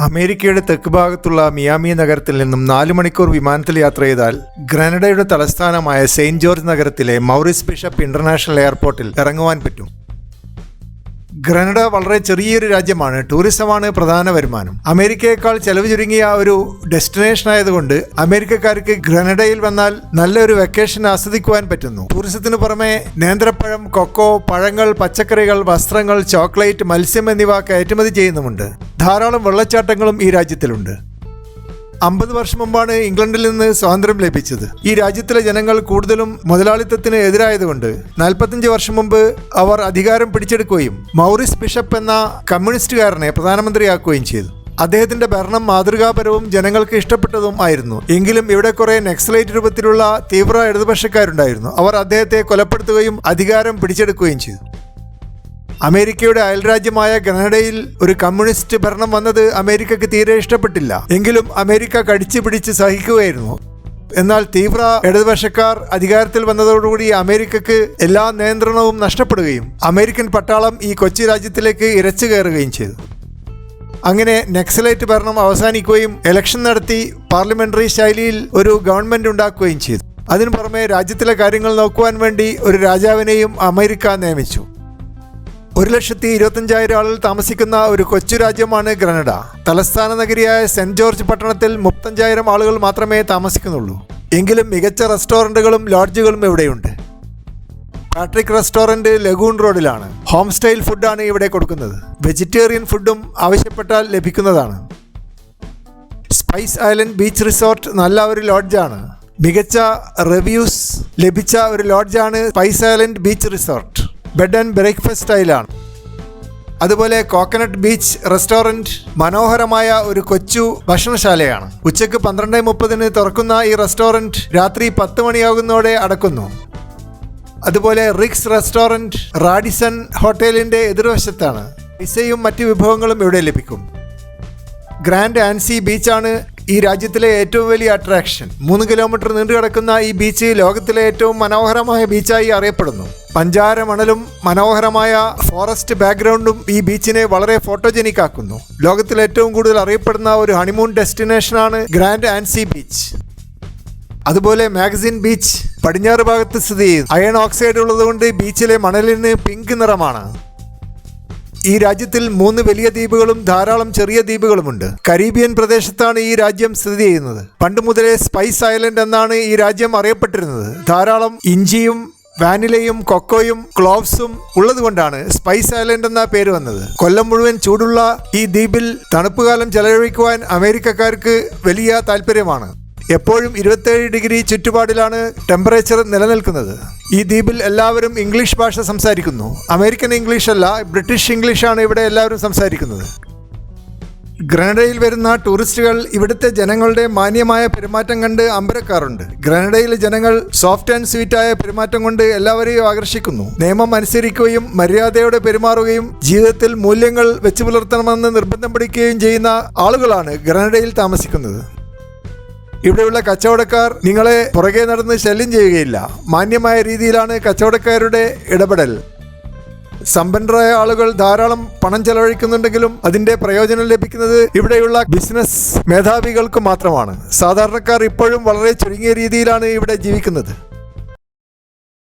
അമേരിക്കയുടെ തെക്ക് ഭാഗത്തുള്ള മിയാമി നഗരത്തിൽ നിന്നും 4 മണിക്കൂർ വിമാനത്തിൽ യാത്ര ചെയ്താൽ ഗ്രനഡയുടെ തലസ്ഥാനമായ സെയിന്റ് ജോർജ് നഗരത്തിലെ മൗറിസ് ബിഷപ്പ് ഇന്റർനാഷണൽ എയർപോർട്ടിൽ ഇറങ്ങുവാൻ പറ്റും. ഗ്രനഡ വളരെ ചെറിയൊരു രാജ്യമാണ്. ടൂറിസമാണ് പ്രധാന വരുമാനം. അമേരിക്കയേക്കാൾ ചെലവ് ചുരുങ്ങിയ ഒരു ഡെസ്റ്റിനേഷൻ ആയതുകൊണ്ട് അമേരിക്കക്കാർക്ക് ഗ്രനഡയിൽ വന്നാൽ നല്ലൊരു വെക്കേഷൻ ആസ്വദിക്കുവാൻ പറ്റുന്നു. ടൂറിസത്തിനു പുറമെ നേന്ത്രപ്പഴം, കൊക്കോ, പഴങ്ങൾ, പച്ചക്കറികൾ, വസ്ത്രങ്ങൾ, ചോക്ലേറ്റ്, മത്സ്യം എന്നിവ കയറ്റുമതി ചെയ്യുന്നുമുണ്ട്. ധാരാളം വെള്ളച്ചാട്ടങ്ങളും ഈ രാജ്യത്തിലുണ്ട്. 50 വർഷം മുമ്പാണ് ഇംഗ്ലണ്ടിൽ നിന്ന് സ്വാതന്ത്ര്യം ലഭിച്ചത്. ഈ രാജ്യത്തിലെ ജനങ്ങൾ കൂടുതലും മുതലാളിത്തത്തിന് എതിരായതുകൊണ്ട് 45 വർഷം മുമ്പ് അവർ അധികാരം പിടിച്ചെടുക്കുകയും മൗറിസ് ബിഷപ്പ് എന്ന കമ്മ്യൂണിസ്റ്റുകാരനെ പ്രധാനമന്ത്രിയാക്കുകയും ചെയ്തു. അദ്ദേഹത്തിന്റെ ഭരണം മാതൃകാപരവും ജനങ്ങൾക്ക് ഇഷ്ടപ്പെട്ടതും ആയിരുന്നു. എങ്കിലും ഇവിടെ കുറെ നക്സലൈറ്റ് രൂപത്തിലുള്ള തീവ്ര ഇടതുപക്ഷക്കാരുണ്ടായിരുന്നു. അവർ അദ്ദേഹത്തെ കൊലപ്പെടുത്തുകയും അധികാരം പിടിച്ചെടുക്കുകയും ചെയ്തു. അമേരിക്കയുടെ അയൽരാജ്യമായ ഗ്രനഡയിൽ ഒരു കമ്മ്യൂണിസ്റ്റ് ഭരണം വന്നത് അമേരിക്കക്ക് തീരെ ഇഷ്ടപ്പെട്ടില്ല. എങ്കിലും അമേരിക്ക കടിച്ചു പിടിച്ച് സഹിക്കുകയായിരുന്നു. എന്നാൽ തീവ്ര ഇടതുപക്ഷക്കാർ അധികാരത്തിൽ വന്നതോടുകൂടി അമേരിക്കക്ക് എല്ലാ നിയന്ത്രണവും നഷ്ടപ്പെടുകയും അമേരിക്കൻ പട്ടാളം ഈ കൊച്ചു രാജ്യത്തിലേക്ക് ഇരച്ചു കയറുകയും ചെയ്തു. അങ്ങനെ നക്സലൈറ്റ് ഭരണം അവസാനിക്കുകയും ഇലക്ഷൻ നടത്തി പാർലമെന്ററി ശൈലിയിൽ ഒരു ഗവൺമെന്റ് ഉണ്ടാക്കുകയും ചെയ്തു. അതിനു പുറമെ രാജ്യത്തിലെ കാര്യങ്ങൾ നോക്കുവാൻ വേണ്ടി ഒരു രാജാവിനെയും അമേരിക്ക നിയമിച്ചു. 1,25,000 ആളുകൾ താമസിക്കുന്ന ഒരു കൊച്ചു രാജ്യമാണ് ഗ്രനഡ. തലസ്ഥാന നഗരിയായ സെന്റ് ജോർജ് പട്ടണത്തിൽ 35,000 ആളുകൾ മാത്രമേ താമസിക്കുന്നുള്ളൂ. എങ്കിലും മികച്ച റെസ്റ്റോറൻറ്റുകളും ലോഡ്ജുകളും ഇവിടെയുണ്ട്. പാട്രിക് റെസ്റ്റോറൻറ്റ് ലഗൂൺ റോഡിലാണ്. ഹോം സ്റ്റൈൽ ഫുഡാണ് ഇവിടെ കൊടുക്കുന്നത്. വെജിറ്റേറിയൻ ഫുഡും ആവശ്യപ്പെട്ടാൽ ലഭിക്കുന്നതാണ്. സ്പൈസ് ഐലൻഡ് ബീച്ച് റിസോർട്ട് നല്ല ഒരു ലോഡ്ജാണ്. മികച്ച റിവ്യൂസ് ലഭിച്ച ഒരു ലോഡ്ജാണ് spice island beach resort. Bed and breakfast സ്റ്റൈലാണ്. അതുപോലെ കോക്കനട്ട് ബീച്ച് റെസ്റ്റോറൻറ്റ് മനോഹരമായ ഒരു കൊച്ചു ഭക്ഷണശാലയാണ്. ഉച്ചയ്ക്ക് 12:30 തുറക്കുന്ന ഈ റെസ്റ്റോറൻറ്റ് രാത്രി 10 മണിയാകുന്നതോടെ അടക്കുന്നു. അതുപോലെ റിക്സ് റെസ്റ്റോറൻറ്റ് റാഡിസൺ ഹോട്ടലിൻ്റെ എതിർവശത്താണ്. പിസയും മറ്റ് വിഭവങ്ങളും ഇവിടെ ലഭിക്കും. ഗ്രാൻഡ് ആൻസി ബീച്ചാണ് ഈ രാജ്യത്തിലെ ഏറ്റവും വലിയ അട്രാക്ഷൻ. 3 കിലോമീറ്റർ നീണ്ടു കിടക്കുന്ന ഈ ബീച്ച് ലോകത്തിലെ ഏറ്റവും മനോഹരമായ ബീച്ചായി അറിയപ്പെടുന്നു. പഞ്ചാര മണലും മനോഹരമായ ഫോറസ്റ്റ് ബാക്ക്ഗ്രൗണ്ടും ഈ ബീച്ചിനെ വളരെ ഫോട്ടോജനിക് ആക്കുന്നു. ലോകത്തിൽ ഏറ്റവും കൂടുതൽ അറിയപ്പെടുന്ന ഒരു ഹണിമൂൺ ഡെസ്റ്റിനേഷനാണ് ഗ്രാൻഡ് ആൻസി ബീച്ച്. അതുപോലെ മാഗസിൻ ബീച്ച് പടിഞ്ഞാറ് ഭാഗത്ത് സ്ഥിതി ചെയ്യുന്നു. അയൺ ഓക്സൈഡ് ഉള്ളതുകൊണ്ട് ബീച്ചിലെ മണലിന് പിങ്ക് നിറമാണ്. ഈ രാജ്യത്തിൽ 3 വലിയ ദ്വീപുകളും ധാരാളം ചെറിയ ദ്വീപുകളുമുണ്ട്. കരീബിയൻ പ്രദേശത്താണ് ഈ രാജ്യം സ്ഥിതി ചെയ്യുന്നത്. പണ്ട് മുതലേ സ്പൈസ് ഐലൻഡ് എന്നാണ് ഈ രാജ്യം അറിയപ്പെട്ടിരുന്നത്. ധാരാളം ഇഞ്ചിയും വാനിലയും കൊക്കോയും ക്ലോവ്സും ഉള്ളതുകൊണ്ടാണ് സ്പൈസ് ഐലൻഡ് എന്ന പേര് വന്നത്. കൊല്ലം മുഴുവൻ ചൂടുള്ള ഈ ദ്വീപിൽ തണുപ്പുകാലം ചെലവഴിക്കുവാൻ അമേരിക്കക്കാർക്ക് വലിയ താല്പര്യമാണ്. എപ്പോഴും 27 ഡിഗ്രി ചുറ്റുപാടിലാണ് ടെമ്പറേച്ചർ നിലനിൽക്കുന്നത്. ഈ ദ്വീപിൽ എല്ലാവരും ഇംഗ്ലീഷ് ഭാഷ സംസാരിക്കുന്നു. അമേരിക്കൻ ഇംഗ്ലീഷ് അല്ല, ബ്രിട്ടീഷ് ഇംഗ്ലീഷാണ് ഇവിടെ എല്ലാവരും സംസാരിക്കുന്നത്. ഗ്രനഡയിൽ വരുന്ന ടൂറിസ്റ്റുകൾ ഇവിടുത്തെ ജനങ്ങളുടെ മാന്യമായ പെരുമാറ്റം കണ്ട് അമ്പരക്കാറുണ്ട്. ഗ്രനഡയിലെ ജനങ്ങൾ സോഫ്റ്റ് ആൻഡ് സ്വീറ്റായ പെരുമാറ്റം കൊണ്ട് എല്ലാവരെയും ആകർഷിക്കുന്നു. നിയമം അനുസരിക്കുകയും മര്യാദയോടെ പെരുമാറുകയും ജീവിതത്തിൽ മൂല്യങ്ങൾ വെച്ചു പുലർത്തണമെന്ന് നിർബന്ധം പിടിക്കുകയും ചെയ്യുന്ന ആളുകളാണ് ഗ്രനഡയിൽ താമസിക്കുന്നത്. ഇവിടെയുള്ള കച്ചവടക്കാർ നിങ്ങളെ പുറകെ നടന്ന് ശല്യം ചെയ്യുകയില്ല. മാന്യമായ രീതിയിലാണ് കച്ചവടക്കാരുടെ ഇടപെടൽ. സമ്പന്നരായ ആളുകൾ ധാരാളം പണം ചെലവഴിക്കുന്നുണ്ടെങ്കിലും അതിന്റെ പ്രയോജനം ലഭിക്കുന്നത് ഇവിടെയുള്ള ബിസിനസ് മേധാവികൾക്ക് മാത്രമാണ്. സാധാരണക്കാർ ഇപ്പോഴും വളരെ ചുരുങ്ങിയ രീതിയിലാണ് ഇവിടെ ജീവിക്കുന്നത്.